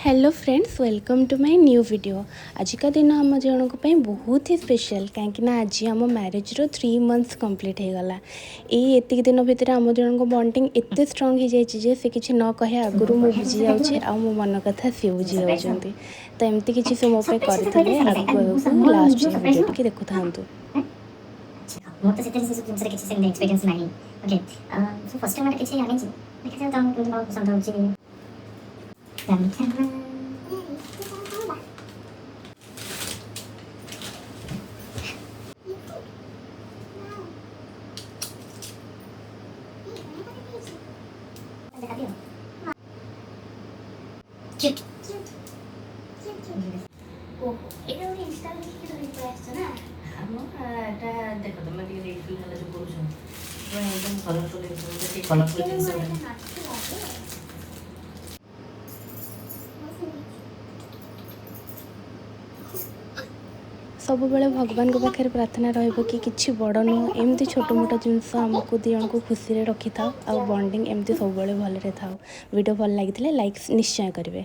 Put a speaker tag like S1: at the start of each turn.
S1: Hello friends, welcome to my new video. आज का दिन आम जनक बहुत ही स्पेशल कहीं आज आम मैरिज रो 3 मंथ्स कंप्लीट हो गला। ये दिन भितर आम जनक बॉन्डिंग एते स्ट्रांग हो जाए से किसी न कहे आगुरी मु बुझी जाऊँगी आ मो मन कथा सी बुझी जाऊँगी। तो एमती किसी से मो करते आगू आगू लास्ट वीडियो टी देखु था।
S2: मोर तो सेते से जिनसे किसी से एक्सपीरियंस नहीं। ओके सो फर्स्ट टाइम किसी जानि छी देखा जाता हूं बहुत पसंद होची क्यूट ओ एटा ओरी इंस्टा रे कि तो रिप्लाय छ ना
S3: এটা দেখো তুমি ଟିକେ রিফিল হলে যে করছো পুরো একদম কালারফুল একদম কালারফুল জিনিস
S1: सब बेले भगवान को पाखे प्रार्थना रही कि किसी बड़ नुह एमती छोट मोट जिनस आमको दी जन को खुशी रखी था। आ बॉन्डिंग एमती सब भल था। वीडियो भल लगी लाइक निश्चय करेंगे।